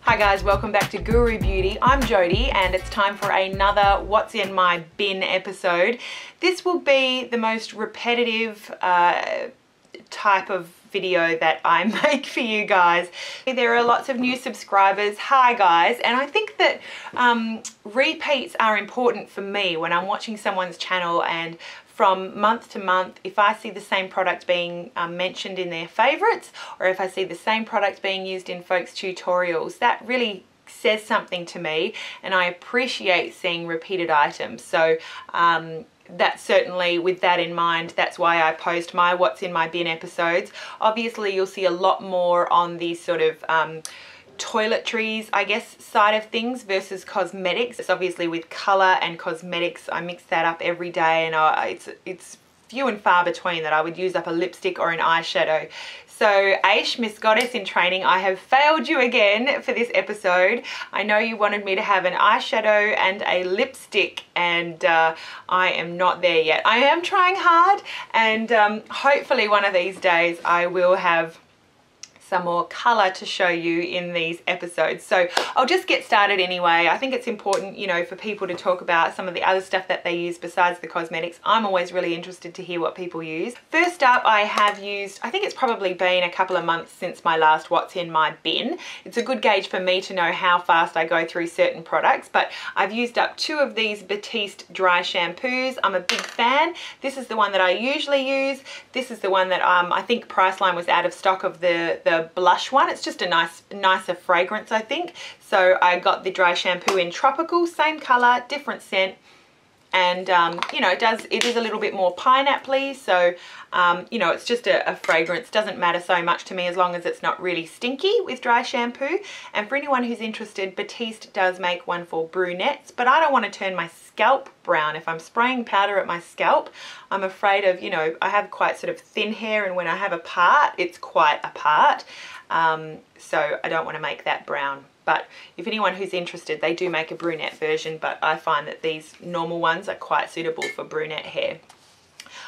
Hi guys, welcome back to Guru Beauty. I'm Jodie and it's time for another What's in My Bin episode. This will be the most repetitive type of video that I make for you guys. There are lots of new subscribers. Hi guys, and I think that repeats are important for me when I'm watching someone's channel, and from month to month, if I see the same product being mentioned in their favorites, or if I see the same product being used in folks' tutorials, that really says something to me, and I appreciate seeing repeated items. So that's certainly, with that in mind, that's why I post my What's in My Bin episodes. Obviously you'll see a lot more on the sort of toiletries, I guess, side of things versus cosmetics. It's obviously with colour and cosmetics, I mix that up every day, and it's few and far between that I would use up a lipstick or an eyeshadow. So Aish, Miss Goddess in Training, I have failed you again for this episode. I know you wanted me to have an eyeshadow and a lipstick, and I am not there yet. I am trying hard, and hopefully one of these days I will have some more colour to show you in these episodes. So I'll just get started anyway. I think it's important, you know, for people to talk about some of the other stuff that they use besides the cosmetics. I'm always really interested to hear what people use. First up, I have used, I think it's probably been a couple of months since my last What's in My Bin. It's a good gauge for me to know how fast I go through certain products, but I've used up two of these Batiste dry shampoos. I'm a big fan. This is the one that I usually use. This is the one that I think Priceline was out of stock of the blush one. It's just a nicer fragrance, I think. So I got the dry shampoo in Tropical, same color, different scent, and you know, it is a little bit more pineapple-y, so you know, it's just a fragrance. Doesn't matter so much to me as long as it's not really stinky with dry shampoo. And for anyone who's interested, Batiste does make one for brunettes, but I don't want to turn my scalp brown. If I'm spraying powder at my scalp, I'm afraid of, you know, I have quite sort of thin hair, and when I have a part, it's quite a part. So I don't want to make that brown. But if anyone who's interested, they do make a brunette version, but I find that these normal ones are quite suitable for brunette hair.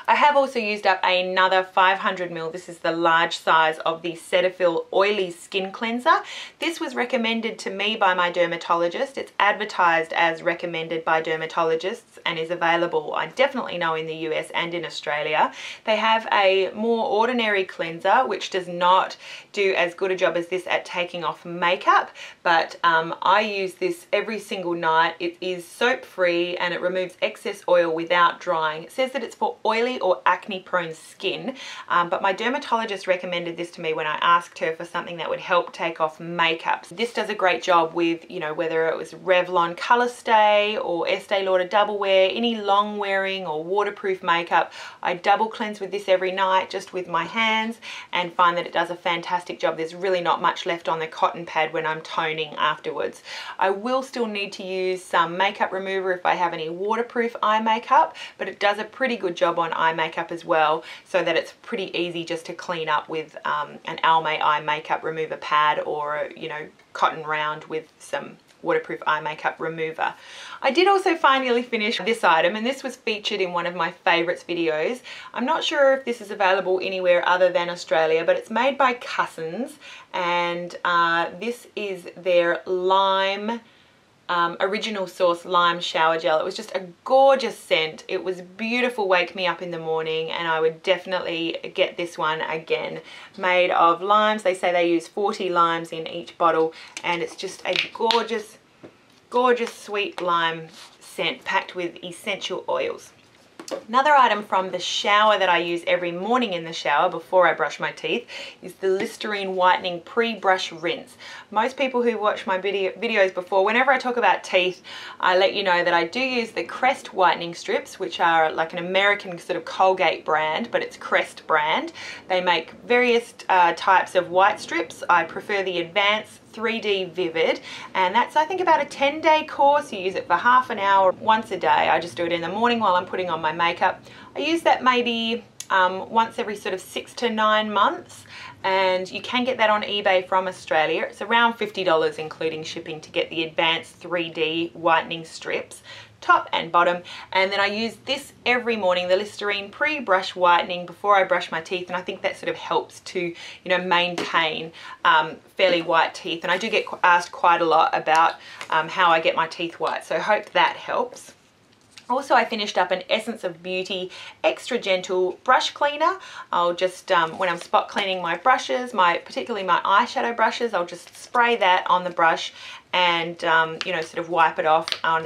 I have also used up another 500ml. This is the large size of the Cetaphil Oily Skin Cleanser. This was recommended to me by my dermatologist. It's advertised as recommended by dermatologists and is available, I definitely know, in the US and in Australia. They have a more ordinary cleanser which does not do as good a job as this at taking off makeup, but I use this every single night. It is soap free and it removes excess oil without drying. It says that it's for oily or acne prone skin, but my dermatologist recommended this to me when I asked her for something that would help take off makeup. This does a great job with, you know, whether it was Revlon Color Stay or Estee Lauder Double Wear, any long wearing or waterproof makeup. I double cleanse with this every night just with my hands and find that it does a fantastic job. There's really not much left on the cotton pad when I'm toning afterwards. I will still need to use some makeup remover if I have any waterproof eye makeup, but it does a pretty good job on eye makeup as well, so that it's pretty easy just to clean up with an Almay eye makeup remover pad, or you know, cotton round with some waterproof eye makeup remover. I did also finally finish this item, and this was featured in one of my favorites videos. I'm not sure if this is available anywhere other than Australia, but it's made by Cussons, and this is their lime original source lime shower gel. It was just a gorgeous scent. It was beautiful, wake me up in the morning, and I would definitely get this one again. Made of limes. They say they use 40 limes in each bottle, and it's just a gorgeous, gorgeous sweet lime scent packed with essential oils. Another item from the shower that I use every morning in the shower before I brush my teeth is the Listerine Whitening Pre-Brush Rinse. Most people who watch my videos before, whenever I talk about teeth, I let you know that I do use the Crest whitening strips, which are like an American sort of Colgate brand, but it's Crest brand. They make various types of white strips. I prefer the Advanced 3D Vivid, and that's, I think, about a 10-day course. You use it for half an hour once a day. I just do it in the morning while I'm putting on my makeup. I use that maybe once every sort of 6 to 9 months, and you can get that on eBay from Australia. It's around $50 including shipping to get the Advanced 3D whitening strips. top and bottom. And then I use this every morning, the Listerine pre-brush whitening before I brush my teeth, and I think that sort of helps to, you know, maintain fairly white teeth. And I do get asked quite a lot about how I get my teeth white, so I hope that helps. Also, I finished up an Essence of Beauty Extra Gentle Brush Cleaner. I'll just, when I'm spot cleaning my brushes, particularly my eyeshadow brushes, I'll just spray that on the brush and, you know, sort of wipe it off on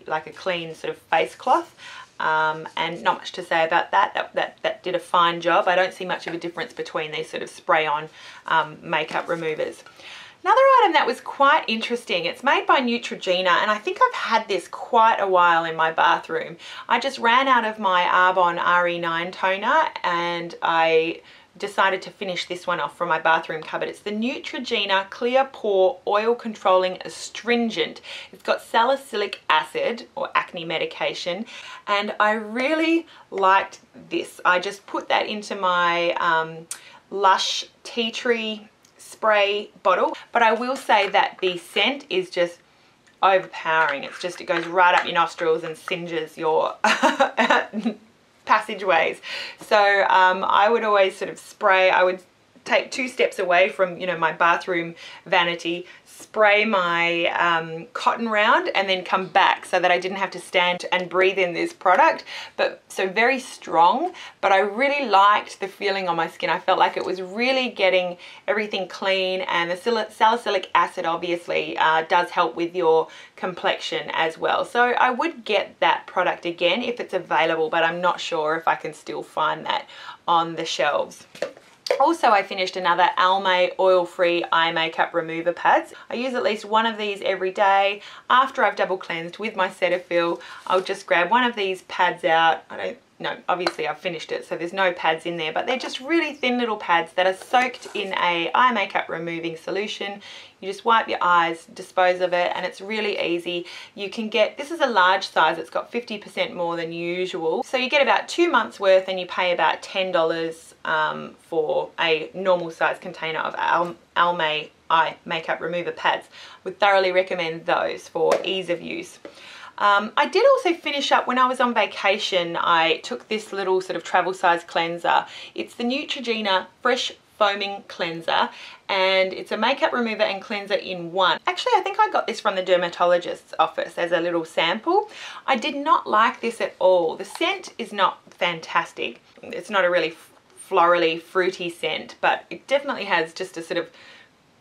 like a clean sort of face cloth. And not much to say about that. That did a fine job. I don't see much of a difference between these sort of spray-on makeup removers. Another item that was quite interesting, it's made by Neutrogena, and I think I've had this quite a while in my bathroom. I just ran out of my Arbonne RE9 toner and I decided to finish this one off from my bathroom cupboard. It's the Neutrogena Clear Pore Oil Controlling Astringent. It's got salicylic acid or acne medication, and I really liked this. I just put that into my Lush Tea Tree spray bottle, but I will say that the scent is just overpowering. It goes right up your nostrils and singes your passageways. So I would always sort of spray. I would take 2 steps away from, you know, my bathroom vanity, spray my cotton round, and then come back so that I didn't have to stand and breathe in this product. But so very strong, but I really liked the feeling on my skin. I felt like it was really getting everything clean, and the salicylic acid obviously does help with your complexion as well. So I would get that product again if it's available, but I'm not sure if I can still find that on the shelves. Also, I finished another Almay oil-free eye makeup remover pads. I use at least one of these every day. After I've double cleansed with my Cetaphil, I'll just grab one of these pads out. Obviously I've finished it, so there's no pads in there, but they're just really thin little pads that are soaked in a eye makeup removing solution. You just wipe your eyes, dispose of it, and it's really easy. You can get, this is a large size, it's got 50% more than usual. So you get about 2 months worth, and you pay about $10 for a normal size container of Almay eye makeup remover pads. Would thoroughly recommend those for ease of use. I did also finish up, when I was on vacation, I took this little sort of travel size cleanser. It's the Neutrogena Fresh Foaming Cleanser, and it's a makeup remover and cleanser in one. Actually, I think I got this from the dermatologist's office as a little sample. I did not like this at all. The scent is not fantastic. It's not a really florally, fruity scent, but it definitely has just a sort of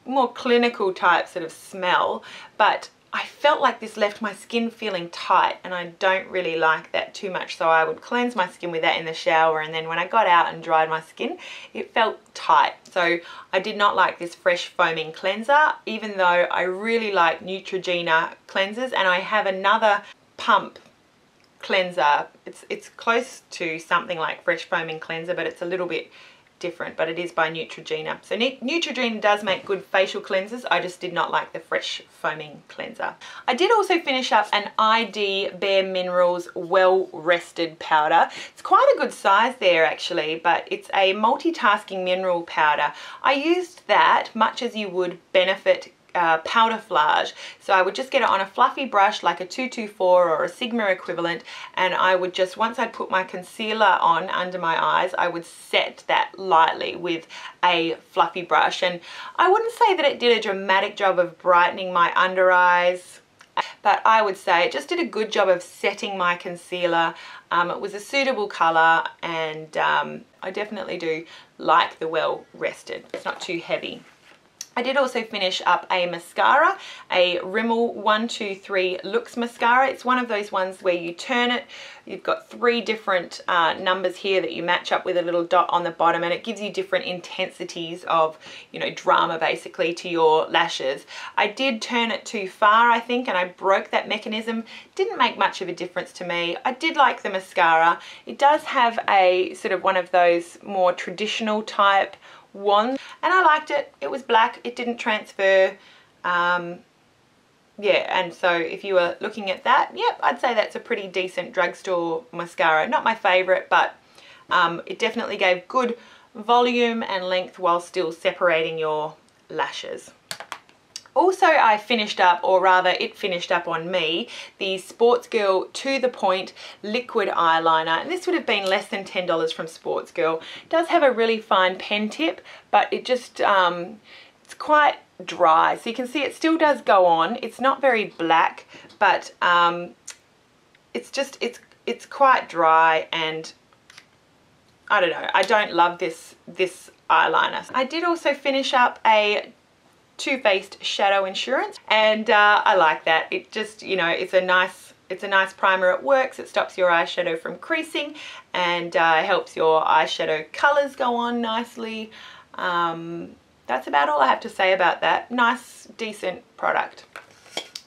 more clinical type sort of smell, but I felt like this left my skin feeling tight, and I don't really like that too much. So I would cleanse my skin with that in the shower, and then when I got out and dried my skin, it felt tight. So I did not like this Fresh Foaming Cleanser, even though I really like Neutrogena cleansers, and I have another pump cleanser. It's close to something like Fresh Foaming Cleanser, but it's a little bit different, but it is by Neutrogena. So Neutrogena does make good facial cleansers. I just did not like the Fresh Foaming Cleanser. I did also finish up an ID Bare Minerals Well Rested powder. It's quite a good size there actually, but it's a multitasking mineral powder. I used that much as you would Benefit Powderflage. So I would just get it on a fluffy brush like a 224 or a Sigma equivalent, and I would just, once I'd put my concealer on under my eyes, I would set that lightly with a fluffy brush. And I wouldn't say that it did a dramatic job of brightening my under eyes, but I would say it just did a good job of setting my concealer. It was a suitable colour, and I definitely do like the Well Rested. It's not too heavy. I did also finish up a mascara, a Rimmel 123 Looks Mascara. It's one of those ones where you turn it, you've got 3 different numbers here that you match up with a little dot on the bottom, and it gives you different intensities of, you know, drama basically to your lashes. I did turn it too far, I think, and I broke that mechanism. Didn't make much of a difference to me. I did like the mascara. It does have a sort of one of those more traditional type wand, and I liked it. It was black, it didn't transfer. Yeah, and so if you were looking at that, yep, I'd say that's a pretty decent drugstore mascara. Not my favorite, but it definitely gave good volume and length while still separating your lashes. Also, I finished up, or rather it finished up on me, the Sports Girl To The Point liquid eyeliner, and this would have been less than $10 from Sports Girl. It does have a really fine pen tip, but it just it's quite dry, so you can see it still does go on. It's not very black, but it's quite dry, and I don't know, I don't love this eyeliner. I did also finish up a Too Faced Shadow Insurance, and I like that. It just, you know, it's a nice primer. It works, it stops your eyeshadow from creasing, and helps your eyeshadow colors go on nicely. That's about all I have to say about that. Nice, decent product.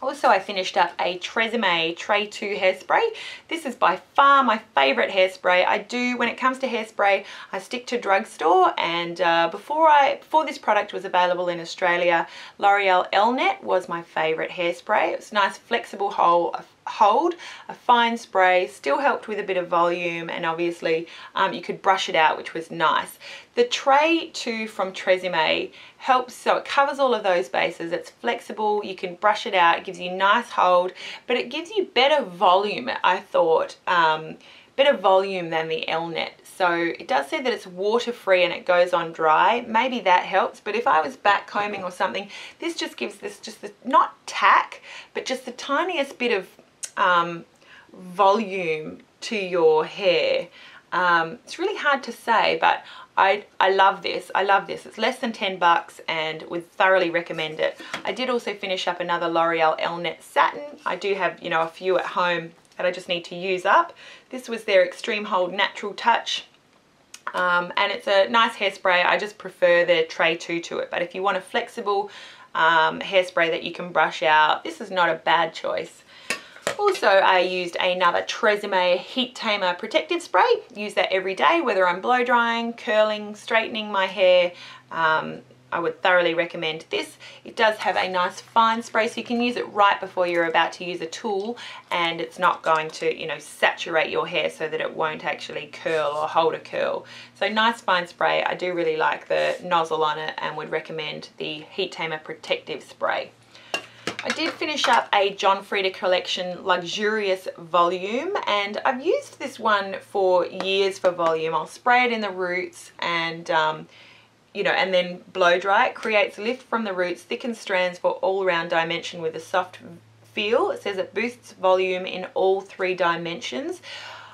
Also, I finished up a Tresemme Tray 2 hairspray. This is by far my favourite hairspray. When it comes to hairspray, I stick to drugstore, and before this product was available in Australia, L'Oreal Elnet was my favourite hairspray. It was a nice flexible hold, a fine spray, still helped with a bit of volume, and obviously you could brush it out, which was nice. The Tray 2 from Tresemme helps, so it covers all of those bases. It's flexible, you can brush it out, it gives you nice hold, but it gives you better volume, I thought, better volume than the Elnet. So it does say that it's water free and it goes on dry. Maybe that helps, but if I was back combing or something, this just gives not tack, but just the tiniest bit of volume to your hair. It's really hard to say, but I love this. I love this. It's less than $10 and would thoroughly recommend it. I did also finish up another L'Oreal Elnet Satin. I do have, you know, a few at home that I just need to use up. This was their Extreme Hold Natural Touch. And it's a nice hairspray. I just prefer the Tray 2 to it. But if you want a flexible hairspray that you can brush out, this is not a bad choice. Also, I used another Tresemme Heat Tamer Protective Spray. Use that every day, whether I'm blow drying, curling, straightening my hair. I would thoroughly recommend this. It does have a nice fine spray, so you can use it right before you're about to use a tool, and it's not going to, you know, saturate your hair so that it won't actually curl or hold a curl. So nice fine spray. I do really like the nozzle on it and would recommend the Heat Tamer Protective Spray. I did finish up a John Frieda Collection Luxurious Volume, and I've used this one for years for volume. I'll spray it in the roots and you know, and then blow dry it. Creates lift from the roots, thickens strands for all-round dimension with a soft feel. It says it boosts volume in all 3 dimensions.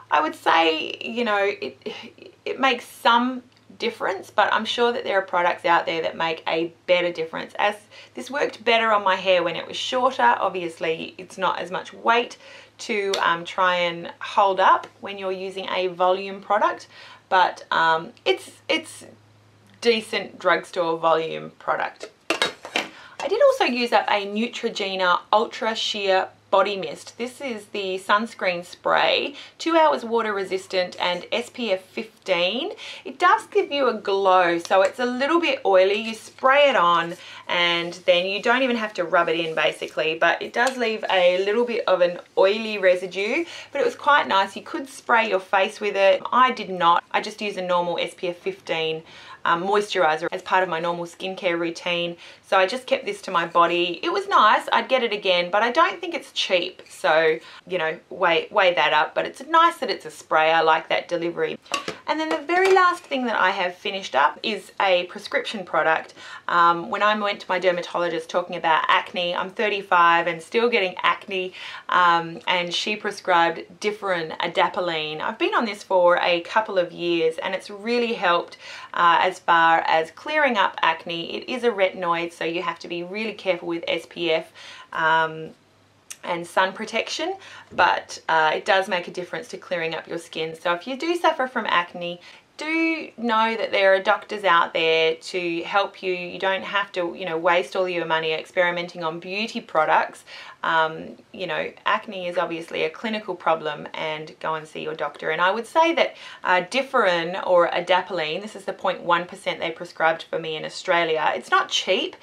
I would say, you know, it makes some difference, but I'm sure that there are products out there that make a better difference. As this worked better on my hair when it was shorter. Obviously, it's not as much weight to try and hold up when you're using a volume product, but it's decent drugstore volume product. I did also use up a Neutrogena Ultra Sheer Body Mist. This is the sunscreen spray, 2 hours water resistant and SPF 15. It does give you a glow, so it's a little bit oily. You spray it on and then you don't even have to rub it in basically, but it does leave a little bit of an oily residue, but it was quite nice. You could spray your face with it. I did not. I just used a normal SPF 15 moisturizer as part of my normal skincare routine, so I just kept this to my body. It was nice. I'd get it again, but I don't think it's cheap, so you know, weigh that up. But it's nice that it's a spray. I like that delivery. And then the very last thing that I have finished up is a prescription product. When I went to my dermatologist talking about acne, I'm 35 and still getting acne, and she prescribed Differin Adapalene. I've been on this for a couple of years and it's really helped as far as clearing up acne. It is a retinoid, so you have to be really careful with SPF and sun protection, but it does make a difference to clearing up your skin. So if you do suffer from acne, do know that there are doctors out there to help you. You don't have to, you know, waste all your money experimenting on beauty products. You know, acne is obviously a clinical problem, and go and see your doctor. And I would say that Differin or Adapalene, this is the 0.1% they prescribed for me in Australia. It's not cheap.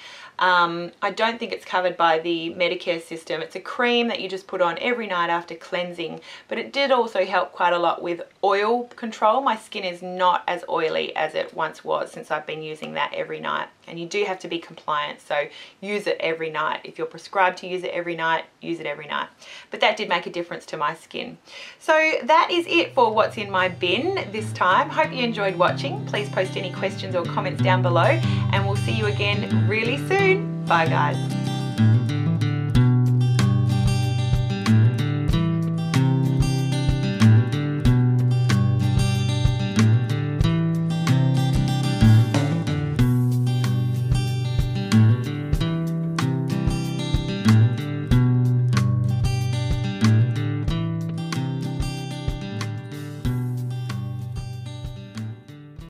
I don't think it's covered by the Medicare system. It's a cream that you just put on every night after cleansing, but it did also help quite a lot with oil control. My skin is not as oily as it once was since I've been using that every night. And you do have to be compliant, so use it every night. If you're prescribed to use it every night, use it every night. But that did make a difference to my skin. So that is it for what's in my bin this time. Hope you enjoyed watching. Please post any questions or comments down below, and we'll see you again really soon. Bye guys.